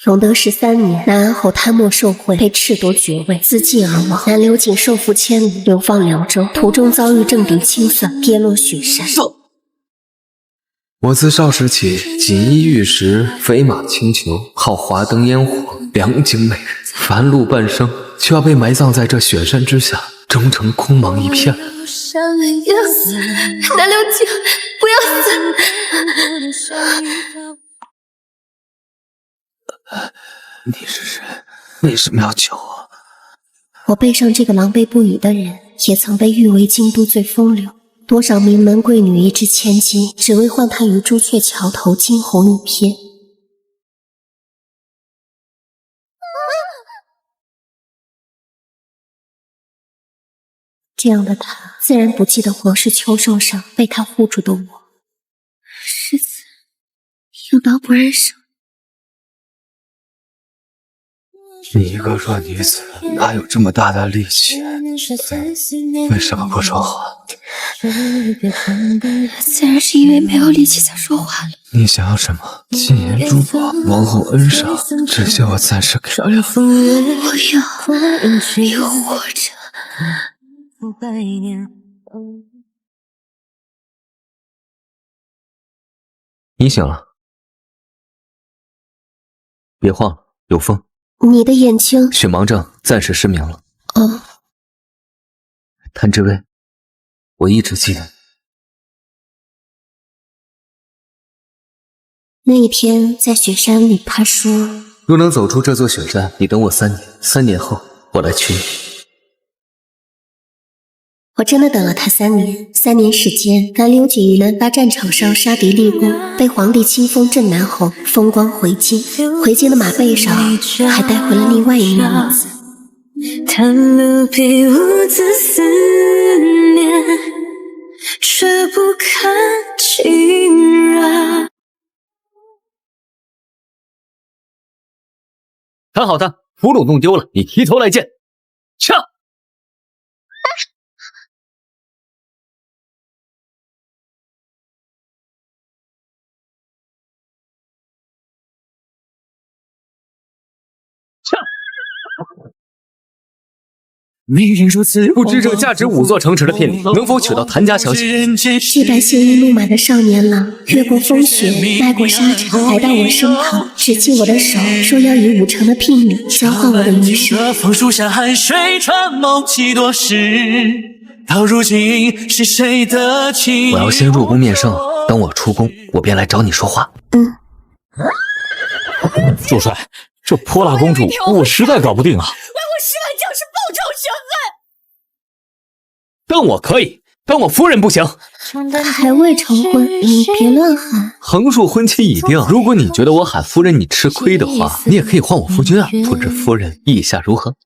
永德13年，南安侯贪墨受贿，被褫夺爵位，自尽而亡。南刘瑾受缚千里，流放凉州，途中遭遇政敌清算，跌落雪山。我自少时起，锦衣玉食，飞马轻裘，好华灯烟火，良景美人。凡路半生，就要被埋葬在这雪山之下，终成空茫一片。不要死，南刘瑾，不要死！你是谁？为什么要救我？我背上这个狼狈不已的人，也曾被誉为京都最风流。多少名门贵女一掷千金，只为换他于朱雀桥头惊鸿一瞥。这样的他，自然不记得皇室秋寿上被他护住的我。世子，有道不忍生。你一个弱女子，哪有这么大的力气？为什么不说话？自然是因为没有力气才说话了。你想要什么？金银珠宝、王后恩赏，这些我暂时给不了。我要你活着。你醒了，别晃了，有风。你的眼睛血盲症，暂时失明了。哦，谭志威，我一直记得你。那一天在雪山里，他说：“若能走出这座雪山，你等我3年，3年后我来娶你。”我真的等了他3年。3年时间，南刘瑾于南发战场上杀敌立功，被皇帝亲封镇南侯，风光回京。回京的马背上还带回了另外一名女子。叹了笔无字思念，却不堪情染。看好他，俘虏弄丢了，你提头来见。杀！不知这价值5座城池的聘礼能否取到谭家小姐？这般鲜衣怒马的少年郎，越过风雪，迈过沙场，来到我身旁，指起我的手，说要以5成的聘礼交换我的余生。枫树下寒水穿梦几多时，到如今是谁的情？我要先入宫面圣，等我出宫，我便来找你说话。主帅，这泼辣公主我实在搞不定啊！为我10万将士报仇雪恨！但我可以，但我夫人不行。还未成婚，你别乱喊。横竖婚期已定，如果你觉得我喊夫人你吃亏的话，你也可以换我夫君啊。不知夫人意下如何？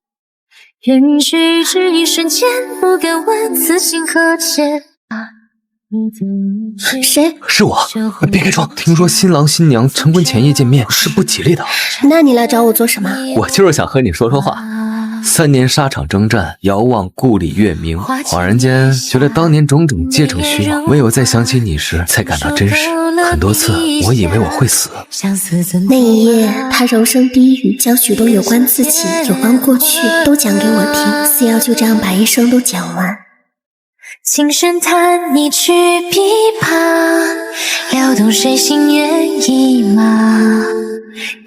远去只一瞬间，不敢问此情何解。谁？是我，别开窗。听说新郎新娘成婚前夜见面是不吉利的。那你来找我做什么？我就是想和你说说话。3年沙场征战，遥望故里月明，恍然间觉得当年种种皆成虚妄，唯有在想起你时才感到真实。很多次我以为我会死。那一夜，他柔声低语，将许多有关自己、有关过去都讲给我听，似要就这样把一生都讲完。轻声叹你去琵琶，撩动谁心猿意马。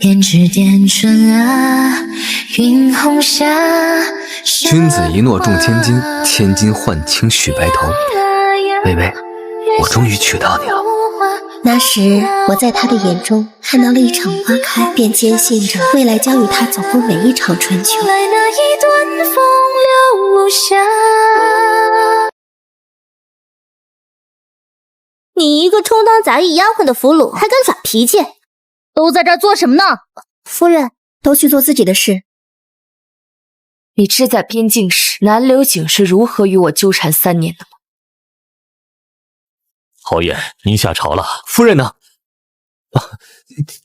胭脂点春啊，云红霞。君子一诺重千金，千金换卿许白头。微微，我终于娶到你了。那时我在他的眼中看到了一场花开，便坚信着未来将与他走过每一场春秋。来那一段风流无暇。你一个充当杂役丫鬟的俘虏，还敢耍脾气？都在这儿做什么呢？夫人，都去做自己的事。你知在边境时，南刘瑾是如何与我纠缠3年的吗？侯爷，您下朝了。夫人呢？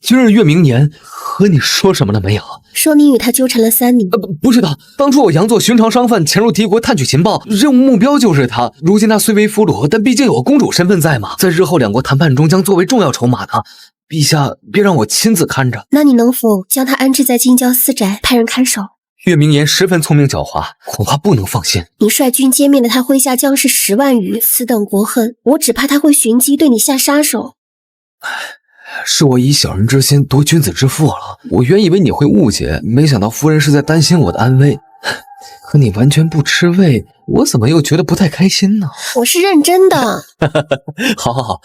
今日月明年和你说什么了没有？说你与他纠缠了3年。不是的，当初我佯作寻常商贩潜入敌国探取情报，任务目标就是他。如今他虽为俘虏，但毕竟有公主身份在嘛，在日后两国谈判中将作为重要筹码的。陛下别让我亲自看着。那你能否将他安置在京郊私宅，派人看守？月明言十分聪明狡猾，恐怕不能放心。你率军歼灭了他麾下将士10万余，此等国恨，我只怕他会寻机对你下杀手。是我以小人之心夺君子之腹了。我原以为你会误解，没想到夫人是在担心我的安危。可你完全不吃味，我怎么又觉得不太开心呢？我是认真的。好，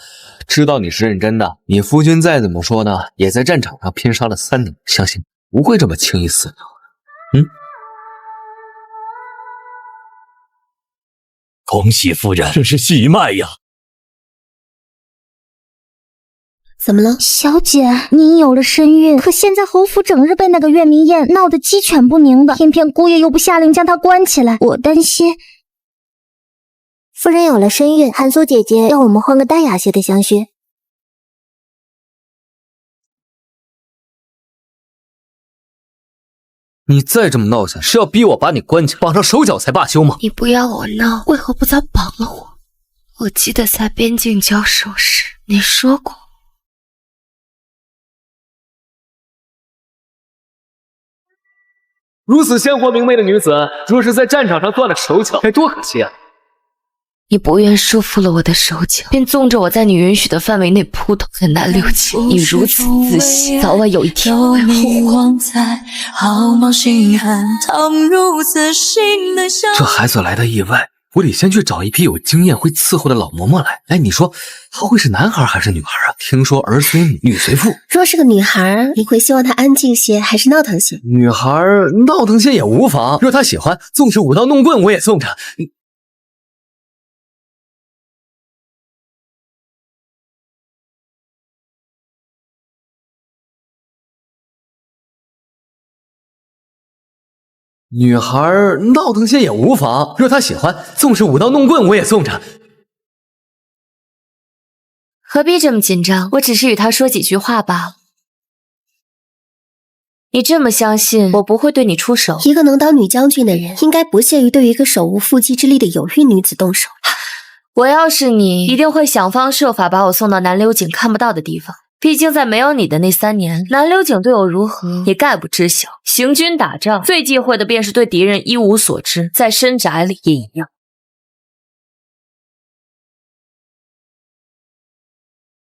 知道你是认真的。你夫君再怎么说呢，也在战场上拼杀了3年，相信不会这么轻易死掉的。恭喜夫人，这是喜脉呀！怎么了？小姐，您有了身孕，可现在侯府整日被那个月明宴闹得鸡犬不宁的，偏偏姑爷又不下令将她关起来，我担心。夫人有了身孕，韩苏姐姐要我们换个淡雅些的香薰。你再这么闹下去，是要逼我把你关起来，绑上手脚才罢休吗？你不要我闹，为何不早绑了我？我记得在边境交手时，你说过。如此鲜活明媚的女子，若是在战场上断了手脚，该多可惜啊！你不愿束缚了我的手脚，便纵着我在你允许的范围内扑腾。很难留情，你如此自信，早晚有一天会后悔。这孩子来的意外，我得先去找一批有经验会伺候的老嬷嬷来。哎，你说他会是男孩还是女孩啊？听说儿随女，女随父。若是个女孩，你会希望她安静些，还是闹腾些？女孩闹腾些也无妨，若她喜欢，纵使舞刀弄棍我也送着。女孩闹腾些也无妨，若她喜欢，纵使舞刀弄棍我也送着。何必这么紧张？我只是与他说几句话罢了。你这么相信我不会对你出手？一个能当女将军的人，应该不屑于对于一个手无缚鸡之力的有孕女子动手。我要是你，一定会想方设法把我送到南流井看不到的地方。毕竟在没有你的那3年，南流井对我如何也概不知晓。行军打仗，最忌讳的便是对敌人一无所知，在深宅里也一样。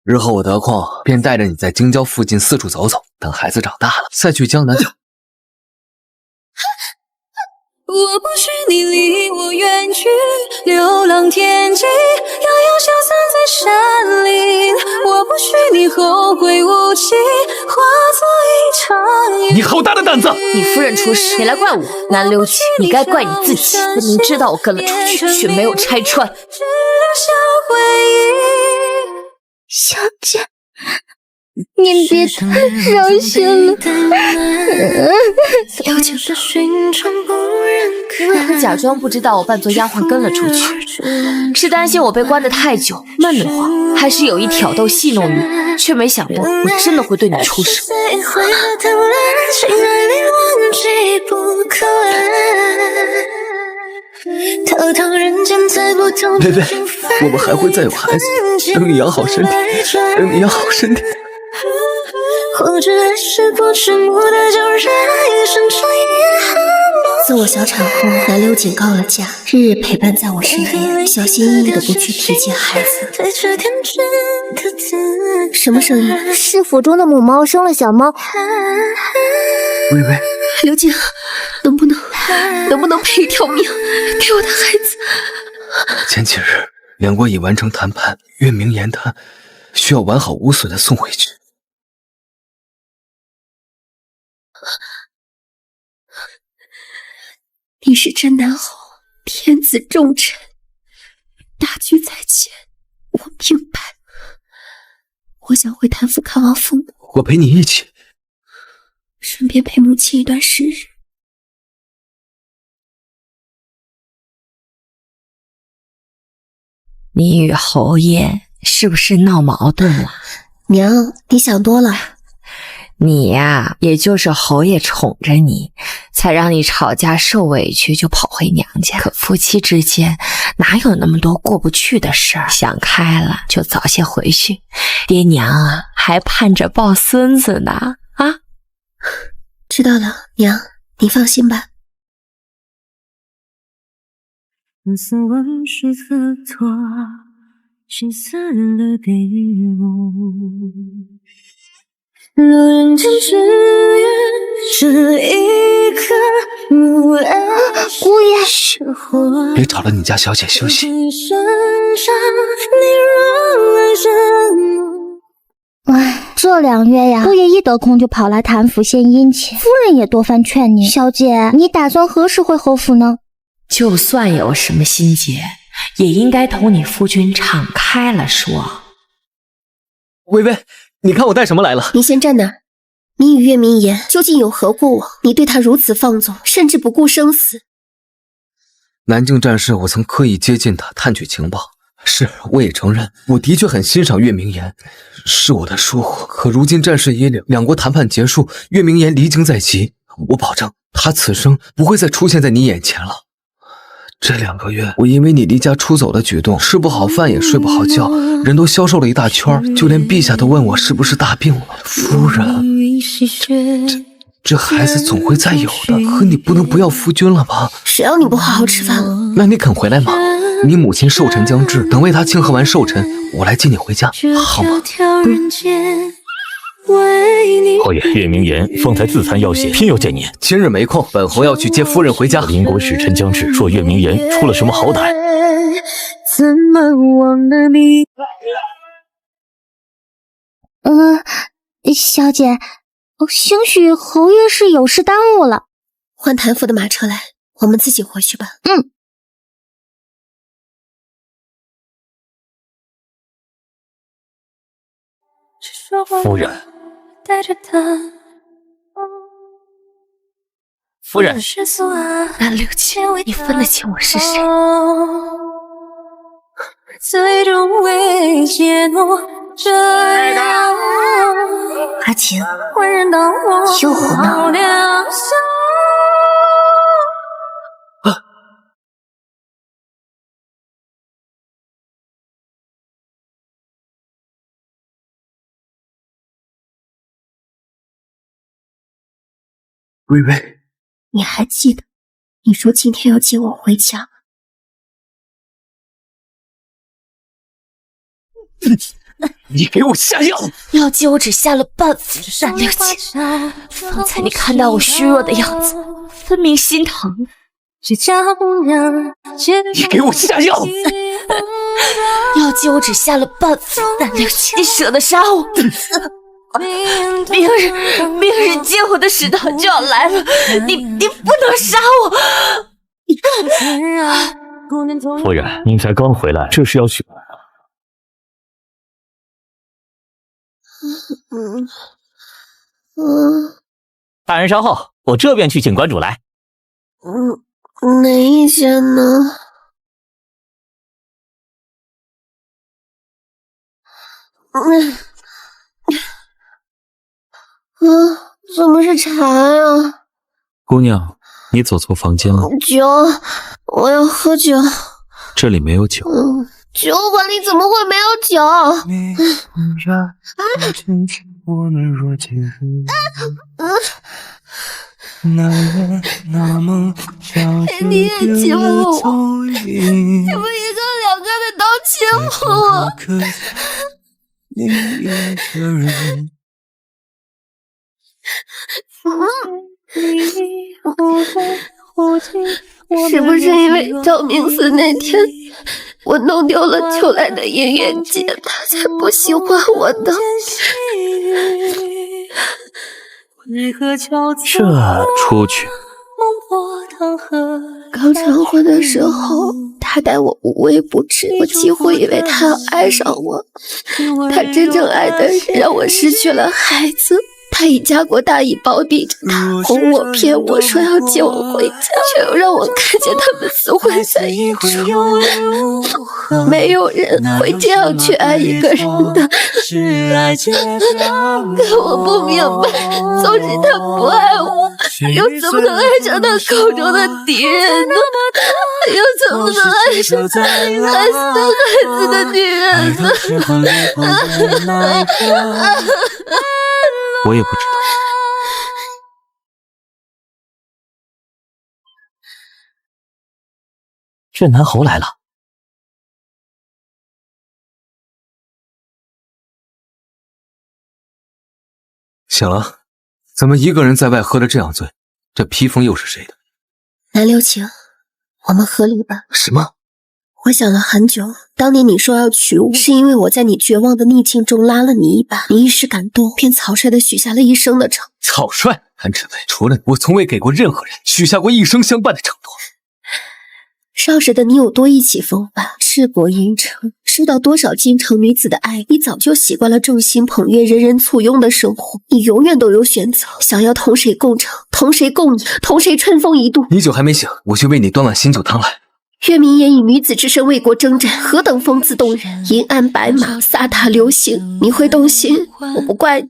日后我得空，便带着你在京郊附近四处走走，等孩子长大了，再去江南。我不许你离我远去，流浪天际，遥遥消散在山林。我不许你后会无期，化作一场雨。你好大的胆子！你夫人出事，你来怪我？南流井，你该怪你自己。明知道我跟了出去，却没有拆穿。只留下回忆。小姐，您别太伤心了。了解是寻常不认可。你为何假装不知道我扮作丫鬟跟了出去？是担心我被关得太久闷得慌，还是有意挑逗戏弄于？却没想到我真的会对你出手。贝贝，我们还会再有孩子，等你养好身体，等你养好身体。或者是不沉默的就让一生这遗憾吧。自我小产后，南流警告了假，日日陪伴在我身边，小心翼翼的不去提及孩子。什么声音？是府中的母猫生了小猫。微微，刘景，能不能赔一条命给我的孩子？前几日两国已完成谈判，月明言他需要完好无损的送回去。你是真难熬，天子重臣，大局在前，我明白。我想回谭府看望父母，我陪你一起，顺便陪母亲一段时日。你与侯爷是不是闹矛盾了？娘，你想多了。你呀，也就是侯爷宠着你，才让你吵架受委屈就跑回娘家。可夫妻之间哪有那么多过不去的事儿？想开了就早些回去，爹娘啊还盼着抱孙子呢。啊，知道了，娘，你放心吧。路人间只愿是一颗无爱姑爷，是火。别吵了你家小姐休息。哎，这2月呀，姑爷一得空就跑来谭府献殷勤，夫人也多番劝你。小姐，你打算何时回侯府呢？就算有什么心结，也应该同你夫君敞开了说。微微，你看我带什么来了？你先站那儿。你与月明言究竟有何过往？你对他如此放纵，甚至不顾生死。南境战事，我曾刻意接近他，探取情报。是，我也承认，我的确很欣赏月明言，是我的疏忽。可如今战事已了，两国谈判结束，月明言离京在即，我保证他此生不会再出现在你眼前了。这2个月，我因为你离家出走的举动，吃不好饭也睡不好觉，人都消瘦了一大圈，就连陛下都问我是不是大病了。夫人，这孩子总会再有的，可你不能不要夫君了吧？谁让你不好好吃饭了？那你肯回来吗？你母亲寿辰将至，等为她庆贺完寿辰，我来接你回家，好吗？侯爷，月明言方才自惭腰险，偏要见您。今日没空，本侯要去接夫人回家。邻国使臣将至，若月明言出了什么好歹，怎么忘了你？小姐，兴许侯爷是有事耽误了。换谭府的马车来，我们自己回去吧。夫人，夫人，南六姐，你分得清我是谁？最终会结果这样。阿琴，又胡闹。微微，你还记得你说今天要接我回家吗？你给我下药！药剂我只下了半服，南六姐，方才你看到我虚弱的样子，分明心疼。你给我下药！药剂我只下了半服，南六姐，你舍得杀我？明日接我的使团就要来了，你不能杀我！夫人，您才刚回来，这是要去哪儿啊？大人稍后，我这便去请馆主来。哪一间呢？怎么是茶呀？姑娘，你走错房间了。酒，我要喝酒。这里没有酒。酒馆里怎么会没有酒？你也欺负我，你们一个两个的都欺负我。是不是因为昭明寺那天我弄丢了秋来的姻缘结，他才不喜欢我的？这出去。刚成婚的时候，他待我无微不至，我几乎以为他要爱上我。他真正爱的是让我失去了孩子，他以家国大义包庇着他，哄我骗我说要接我回家，却又让我看见他们死活在一处。没有人会这样去爱一个人的，可我不明白，纵使他不爱我，又怎么能爱上他口中的敌人呢？又怎么能爱上害死他孩子的女人呢？我也不知道。镇南侯来了。醒了？怎么一个人在外喝得这样醉？这披风又是谁的？南流情，我们和离吧。什么？我想了很久，当年你说要娶我，是因为我在你绝望的逆境中拉了你一把，你一时感动，便草率地许下了一生的承诺。草率？韩志伟，除了你，我从未给过任何人许下过一生相伴的承诺。少时的你有多意气风发，赤膊银城，受到多少京城女子的爱，你早就习惯了众星捧月、人人簇拥的生活。你永远都有选择，想要同谁共成，同谁共饮，同谁春风一度。你酒还没醒，我去为你端碗新酒汤来。岳明言以女子之身为国征战，何等风姿动人！银鞍白马，飒沓流星，你会动心，我不怪你。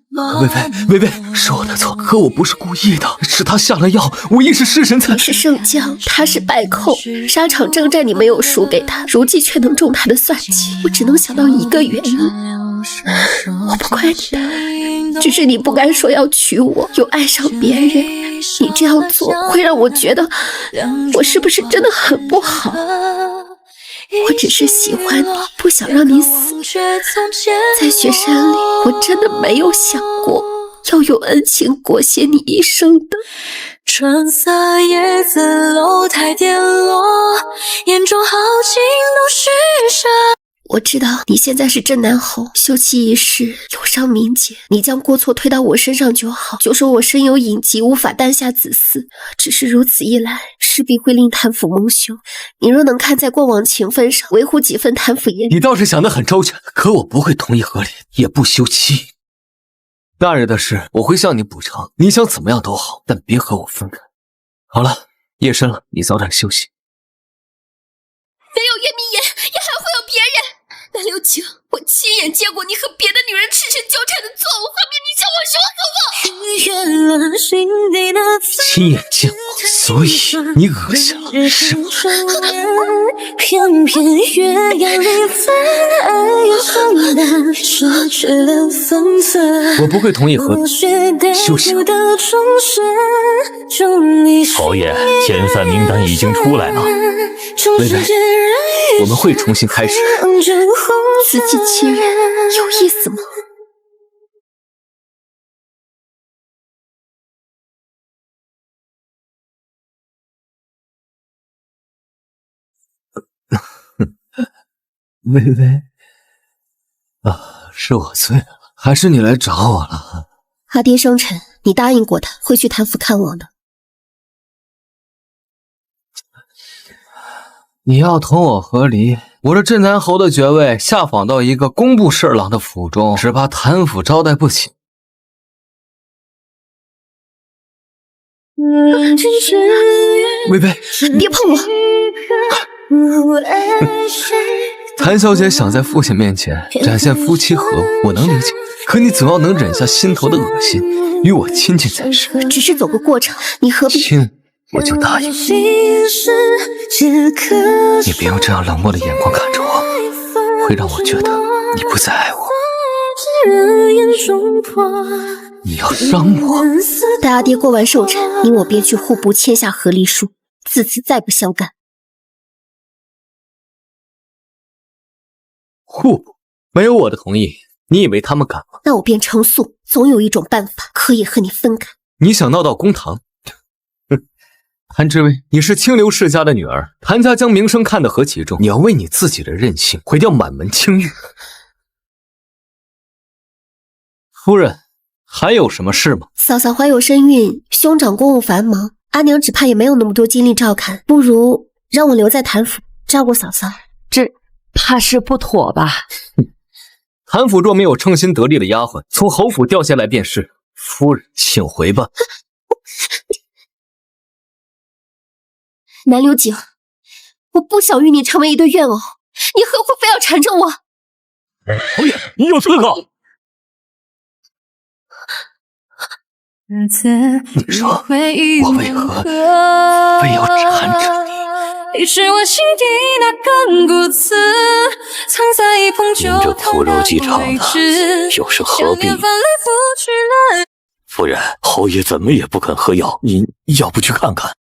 微，是我的错，可我不是故意的，是他下了药，我一时失神才。你是圣将，他是败寇，沙场征战你没有输给他，如今却能中他的算计，我只能想到一个原因。我不怪你的，只是你不该说要娶我，又爱上别人。你这样做会让我觉得，我是不是真的很不好？我只是喜欢你，不想让你死。在雪山里，我真的没有想过要用恩情裹挟你一生的。春色叶子楼台跌落，眼中豪情都虚设。我知道你现在是镇南侯，休戚一世，有伤民节，你将过错推到我身上就好，就说我身有隐疾，无法诞下子嗣。只是如此一来，势必会令谭府蒙羞。你若能看在过往情分上，维护几分谭府业，你倒是想得很周全，可我不会同意和离，也不休妻。大人的事我会向你补偿，你想怎么样都好，但别和我分开。好了，夜深了，你早点休息。没有岳明言，也还会有别人。南流情，我亲眼见过你和别的女人赤诚纠缠的错误画面，你叫我如何忘？亲眼见过，所以你恶下了是吗？偏偏月牙里分爱又放胆，说却连分寸。我不会同意和休息。侯爷，遣散名单已经出来了。微微，我们会重新开始。自欺欺人，有意思吗？微微，是我醉了，还是你来找我了？阿爹生辰，你答应过他会去谭府看我的。你要同我和离，我这镇南侯的爵位下访到一个工部侍郎的府中，只怕谭府招待不起。微微，别碰我！谭小姐想在父亲面前展现夫妻和睦，我能理解，可你总要能忍下心头的恶心，与我亲近才是。只是走个过场，你何必？亲我就答应。你别用这样冷漠的眼光看着我，会让我觉得你不再爱我。你要伤我。待阿爹过完寿辰，你我便去户部签下和离书，自此再不相干。户部没有我的同意，你以为他们敢吗？那我便成诉，总有一种办法可以和你分开。你想闹到公堂？谭知薇，你是清流世家的女儿，谭家将名声看得何其重，你要为你自己的任性毁掉满门清誉。夫人，还有什么事吗？嫂嫂怀有身孕，兄长公务繁忙，阿娘只怕也没有那么多精力照看，不如让我留在谭府照顾嫂嫂。这怕是不妥吧？谭府若没有称心得力的丫鬟，从侯府调下来便是。夫人，请回吧。南流景，我不想与你成为一对怨偶，你何苦非要缠着我？侯爷，你有刺客！你说我为何非要缠着你？你是我心底那根骨刺，藏在一捧酒苦肉计长的，又是何必？夫人，侯爷怎么也不肯喝药，您要不去看看？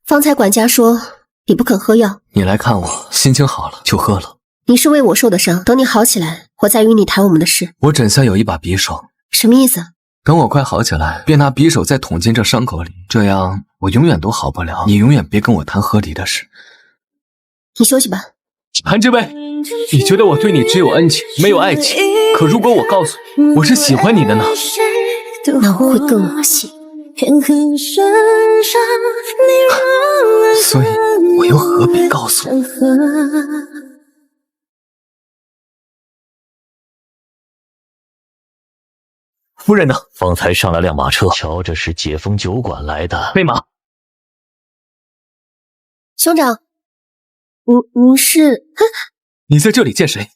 方才管家说你不肯喝药，你来看我，心情好了就喝了。你是为我受的伤，等你好起来，我再与你谈我们的事。我枕下有一把匕首，什么意思？等我快好起来，便拿匕首再捅进这伤口里，这样我永远都好不了。你永远别跟我谈和离的事。你休息吧。韩之薇，你觉得我对你只有恩情，没有爱情？可如果我告诉你，我是喜欢你的呢？那我会更恶心。所以我又何必告诉你？夫人呢？方才上了辆马车，瞧着是解封酒馆来的。备马。兄长，你是？你在这里见谁？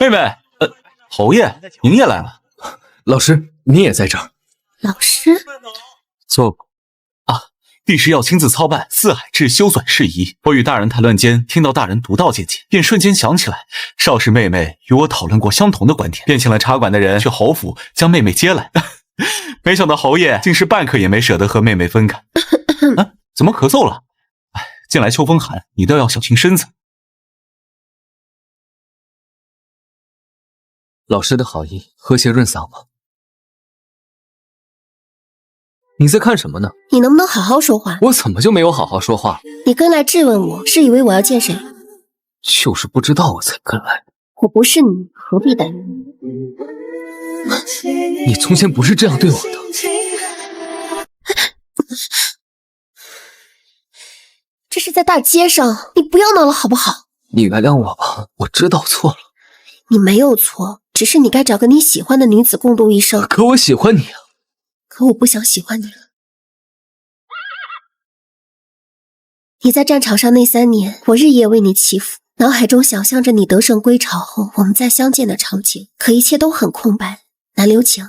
妹妹，侯爷，您也来了。老师，你也在这儿？老师，坐过。帝师要亲自操办四海至修缮事宜。我与大人谈论间，听到大人独到见解，便瞬间想起来，邵氏妹妹与我讨论过相同的观点，便请了茶馆的人去侯府将妹妹接来。没想到侯爷竟是半刻也没舍得和妹妹分开。怎么咳嗽了？近来秋风寒，你倒要小心身子。老师的好意，喝些润嗓吧。你在看什么呢？你能不能好好说话？我怎么就没有好好说话？你跟来质问我，是以为我要见谁？就是不知道我才跟来。我不是你，何必担忧？你从前不是这样对我的。这是在大街上，你不要闹了好不好？你原谅我吧，我知道错了。你没有错，只是你该找个你喜欢的女子共度一生。可我喜欢你啊。可我不想喜欢你了。你在战场上那3年，我日夜为你祈福，脑海中想象着你得胜归朝后我们再相见的场景，可一切都很空白。南流景，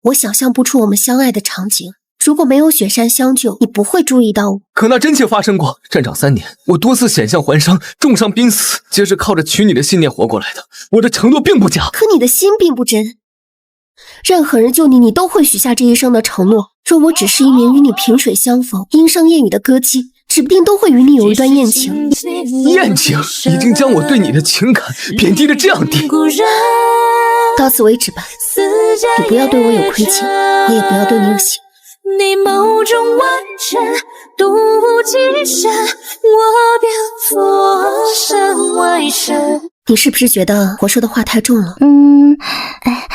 我想象不出我们相爱的场景。如果没有雪山相救，你不会注意到我。可那真切发生过。战场3年，我多次险象环伤，重伤濒死，皆是靠着娶你的信念活过来的。我的承诺并不假，可你的心并不真。任何人救你，你都会许下这一生的承诺。若我只是一名与你萍水相逢、莺声燕语的歌姬，指不定都会与你有一段艳情。艳情已经将我对你的情感贬低得这样低。到此为止吧，你不要对我有亏欠，我也不要对你有希望。你眸中万千，独步几身，我便佛身为神。你是不是觉得我说的话太重了？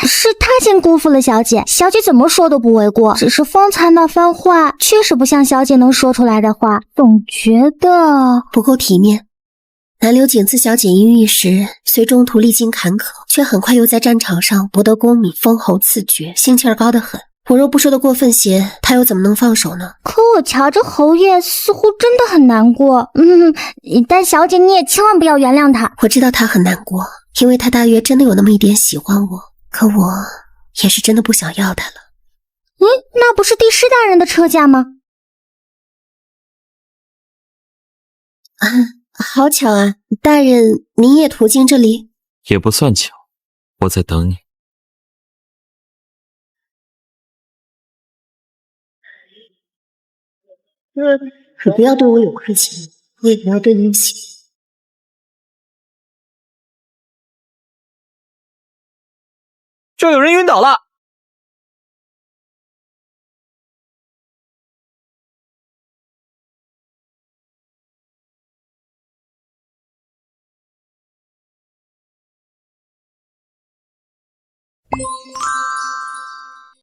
是他先辜负了小姐，小姐怎么说都不为过。只是方才那番话确实不像小姐能说出来的话，总觉得不够体面。南流景自小锦衣玉食，虽中途历经坎坷，却很快又在战场上博得功名，封侯赐爵，心气儿高得很。我若不说的过分些，他又怎么能放手呢？可我瞧着侯爷似乎真的很难过。但小姐你也千万不要原谅他。我知道他很难过，因为他大约真的有那么一点喜欢我，可我也是真的不想要他了。那不是帝师大人的车驾吗？好巧啊，大人您也途经这里？也不算巧，我在等你。你不要对我有亏欠，我也不要对你有希望。这有人晕倒了。